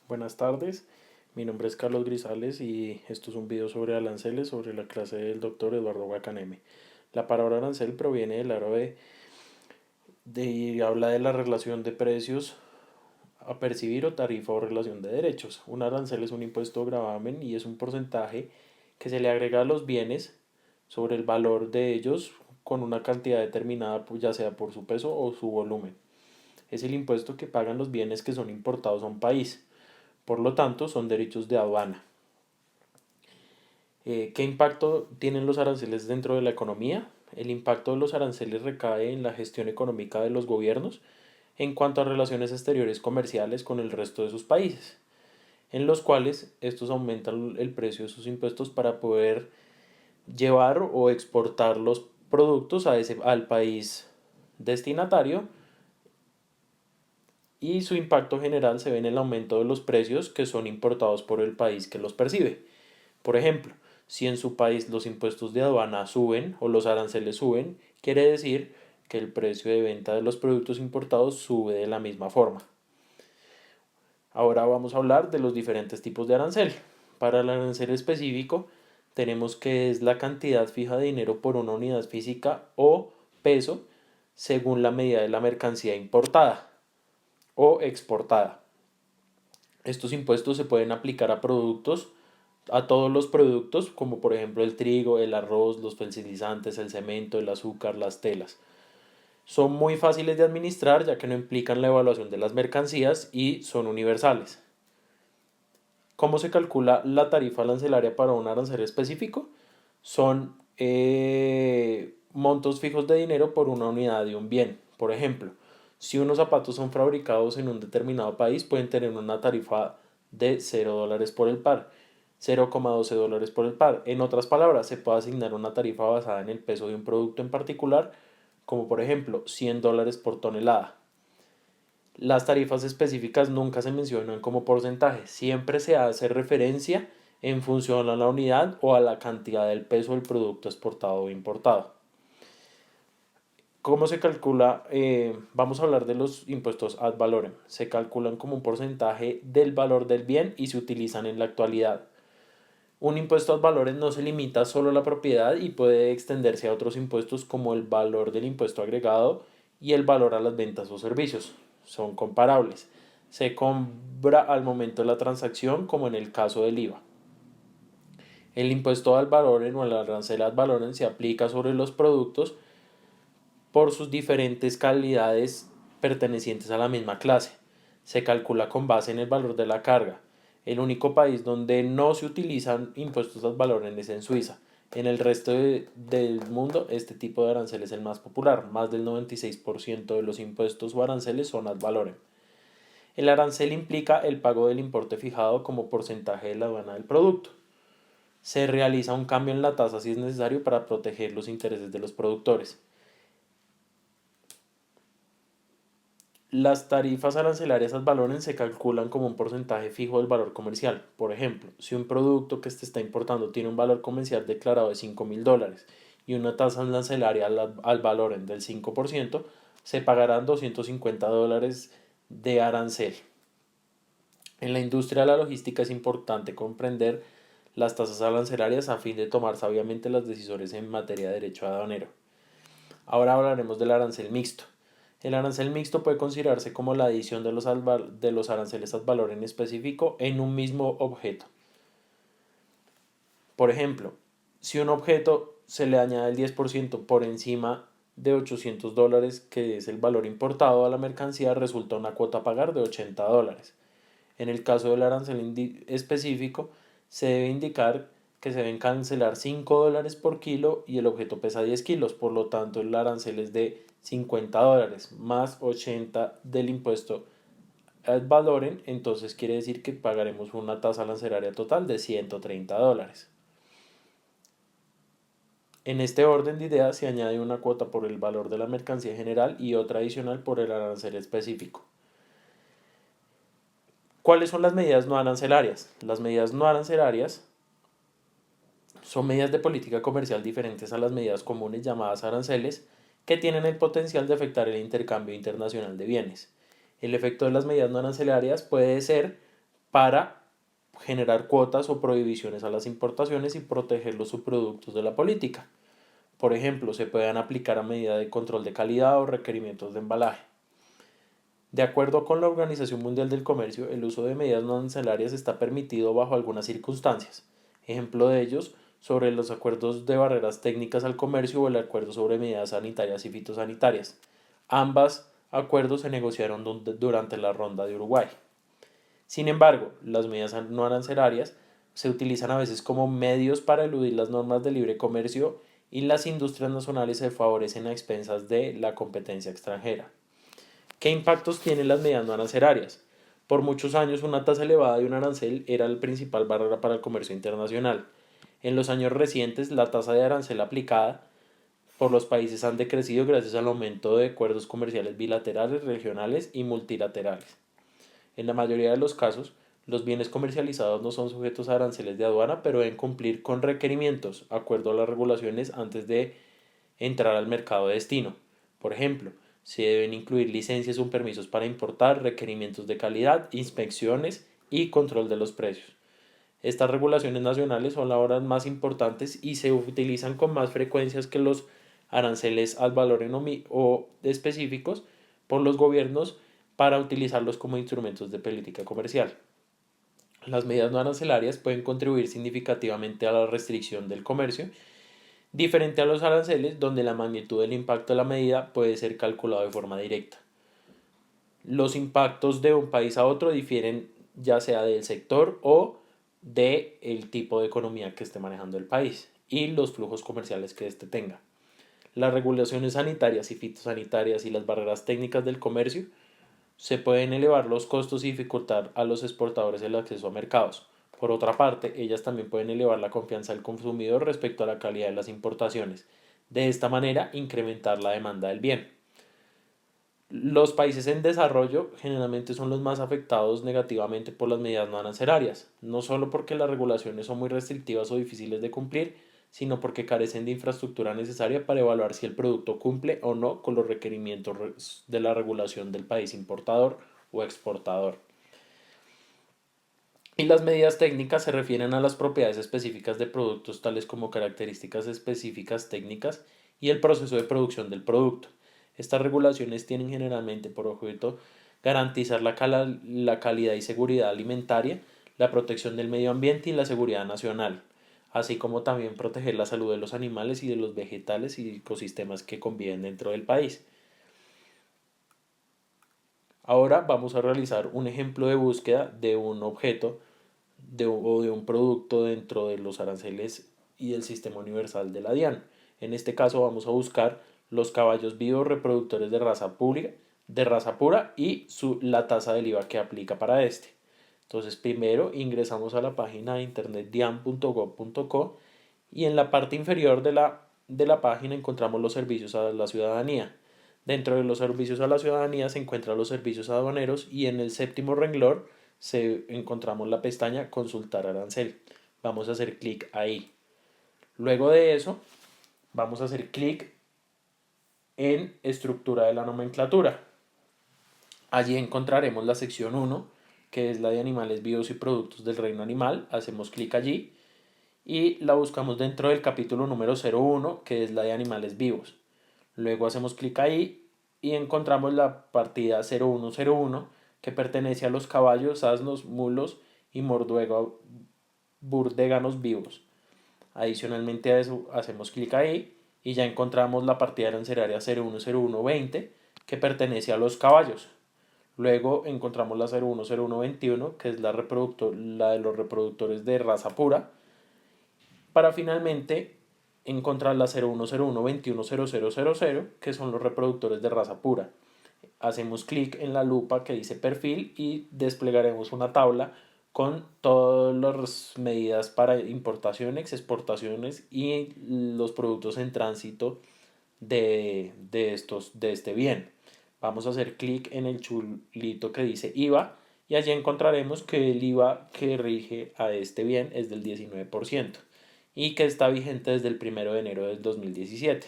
Buenas tardes, mi nombre es Carlos Grisales y esto es un video sobre aranceles sobre la clase del doctor Eduardo Guacaneme. La palabra arancel proviene del árabe y habla de la relación de precios a percibir o tarifa o relación de derechos. Un arancel es un impuesto o gravamen y es un porcentaje que se le agrega a los bienes sobre el valor de ellos con una cantidad determinada, pues, ya sea por su peso o su volumen. Es el impuesto que pagan los bienes que son importados a un país. Por lo tanto, son derechos de aduana. ¿Qué impacto tienen los aranceles dentro de la economía? El impacto de los aranceles recae en la gestión económica de los gobiernos en cuanto a relaciones exteriores comerciales con el resto de sus países, en los cuales estos aumentan el precio de sus impuestos para poder llevar o exportar los productos al país destinatario, y su impacto general se ve en el aumento de los precios que son importados por el país que los percibe. Por ejemplo, si en su país los impuestos de aduana suben o los aranceles suben, quiere decir que el precio de venta de los productos importados sube de la misma forma. Ahora vamos a hablar de los diferentes tipos de arancel. Para el arancel específico tenemos que es la cantidad fija de dinero por una unidad física o peso según la medida de la mercancía importada o exportada. Estos impuestos se pueden aplicar a todos los productos, como por ejemplo el trigo, el arroz, los fertilizantes, el cemento, el azúcar, las telas. Son muy fáciles de administrar ya que no implican la evaluación de las mercancías y son universales. ¿Cómo se calcula la tarifa arancelaria para un arancel específico? Son montos fijos de dinero por una unidad de un bien. Por ejemplo, si unos zapatos son fabricados en un determinado país, pueden tener una tarifa de $0 por el par, 0,12 dólares por el par. En otras palabras, se puede asignar una tarifa basada en el peso de un producto en particular, como por ejemplo $100 por tonelada. Las tarifas específicas nunca se mencionan como porcentaje, siempre se hace referencia en función a la unidad o a la cantidad del peso del producto exportado o importado. ¿Cómo se calcula? Vamos a hablar de los impuestos ad valorem. Se calculan como un porcentaje del valor del bien y se utilizan en la actualidad. Un impuesto ad valorem no se limita solo a la propiedad y puede extenderse a otros impuestos como el valor del impuesto agregado y el valor a las ventas o servicios. Son comparables. Se cobra al momento de la transacción, como en el caso del IVA. El impuesto ad valorem o el arancel ad valorem se aplica sobre los productos por sus diferentes calidades pertenecientes a la misma clase. Se calcula con base en el valor de la carga. El único país donde no se utilizan impuestos ad valorem es en Suiza. En el resto del mundo, este tipo de arancel es el más popular. Más del 96% de los impuestos o aranceles son ad valorem. El arancel implica el pago del importe fijado como porcentaje de la aduana del producto. Se realiza un cambio en la tasa si es necesario para proteger los intereses de los productores. Las tarifas arancelarias ad valorem se calculan como un porcentaje fijo del valor comercial. Por ejemplo, si un producto que se está importando tiene un valor comercial declarado de $5.000 y una tasa arancelaria al valorem del 5%, se pagarán $250 de arancel. En la industria de la logística es importante comprender las tasas arancelarias a fin de tomar sabiamente las decisiones en materia de derecho aduanero. Ahora hablaremos del arancel mixto. El arancel mixto puede considerarse como la adición de los aranceles ad valorem específico en un mismo objeto. Por ejemplo, si un objeto se le añade el 10% por encima de $800, que es el valor importado a la mercancía, resulta una cuota a pagar de $80. En el caso del arancel específico, se debe indicar que se deben cancelar $5 por kilo y el objeto pesa 10 kilos, por lo tanto el arancel es de $50 más 80 del impuesto ad valorem, entonces quiere decir que pagaremos una tasa arancelaria total de $130. En este orden de ideas se añade una cuota por el valor de la mercancía general y otra adicional por el arancel específico. ¿Cuáles son las medidas no arancelarias? Las medidas no arancelarias son medidas de política comercial diferentes a las medidas comunes llamadas aranceles, que tienen el potencial de afectar el intercambio internacional de bienes. El efecto de las medidas no arancelarias puede ser para generar cuotas o prohibiciones a las importaciones y proteger los subproductos de la política. Por ejemplo, se pueden aplicar a medida de control de calidad o requerimientos de embalaje. De acuerdo con la Organización Mundial del Comercio, el uso de medidas no arancelarias está permitido bajo algunas circunstancias. Ejemplo de ellos, sobre los acuerdos de barreras técnicas al comercio o el acuerdo sobre medidas sanitarias y fitosanitarias. Ambas acuerdos se negociaron durante la ronda de Uruguay. Sin embargo, las medidas no arancelarias se utilizan a veces como medios para eludir las normas de libre comercio y las industrias nacionales se favorecen a expensas de la competencia extranjera. ¿Qué impactos tienen las medidas no arancelarias? Por muchos años una tasa elevada de un arancel era la principal barrera para el comercio internacional. En los años recientes, la tasa de arancel aplicada por los países han decrecido gracias al aumento de acuerdos comerciales bilaterales, regionales y multilaterales. En la mayoría de los casos, los bienes comercializados no son sujetos a aranceles de aduana, pero deben cumplir con requerimientos, acuerdo a las regulaciones antes de entrar al mercado de destino. Por ejemplo, se deben incluir licencias o permisos para importar, requerimientos de calidad, inspecciones y control de los precios. Estas regulaciones nacionales son ahora más importantes y se utilizan con más frecuencias que los aranceles al valor o específicos por los gobiernos para utilizarlos como instrumentos de política comercial. Las medidas no arancelarias pueden contribuir significativamente a la restricción del comercio, diferente a los aranceles, donde la magnitud del impacto de la medida puede ser calculado de forma directa. Los impactos de un país a otro difieren ya sea del sector o del tipo de economía que esté manejando el país y los flujos comerciales que éste tenga. Las regulaciones sanitarias y fitosanitarias y las barreras técnicas del comercio se pueden elevar los costos y dificultar a los exportadores el acceso a mercados. Por otra parte, ellas también pueden elevar la confianza del consumidor respecto a la calidad de las importaciones. De esta manera, incrementar la demanda del bien. Los países en desarrollo generalmente son los más afectados negativamente por las medidas no arancelarias, no solo porque las regulaciones son muy restrictivas o difíciles de cumplir, sino porque carecen de infraestructura necesaria para evaluar si el producto cumple o no con los requerimientos de la regulación del país importador o exportador. Y las medidas técnicas se refieren a las propiedades específicas de productos, tales como características específicas técnicas y el proceso de producción del producto. Estas regulaciones tienen generalmente por objeto garantizar la calidad y seguridad alimentaria, la protección del medio ambiente y la seguridad nacional, así como también proteger la salud de los animales y de los vegetales y ecosistemas que conviven dentro del país. Ahora vamos a realizar un ejemplo de búsqueda de un objeto o de un producto dentro de los aranceles y el sistema universal de la DIAN. En este caso vamos a buscar los caballos vivos reproductores de raza pura y la tasa del IVA que aplica para este. Entonces primero ingresamos a la página de internet dian.gov.co y en la parte inferior de la página encontramos los servicios a la ciudadanía. Dentro de los servicios a la ciudadanía se encuentran los servicios aduaneros y en el séptimo renglón encontramos la pestaña Consultar arancel. Vamos a hacer clic ahí. Luego de eso, vamos a hacer clic en Estructura de la nomenclatura. Allí encontraremos la sección 1, que es la de animales vivos y productos del reino animal. Hacemos clic allí y la buscamos dentro del capítulo número 01, que es la de animales vivos. Luego hacemos clic ahí y encontramos la partida 0101 que pertenece a los caballos, asnos, mulos y burdéganos vivos. Adicionalmente a eso hacemos clic ahí y ya encontramos la partida arancelaria 010120 que pertenece a los caballos. Luego encontramos la 010121 que es la de los reproductores de raza pura, para finalmente encontrar la 0101210000 que son los reproductores de raza pura. Hacemos clic en la lupa que dice perfil y desplegaremos una tabla con todas las medidas para importaciones, exportaciones y los productos en tránsito de este bien. Vamos a hacer clic en el chulito que dice IVA y allí encontraremos que el IVA que rige a este bien es del 19% y que está vigente desde el 1 de enero del 2017.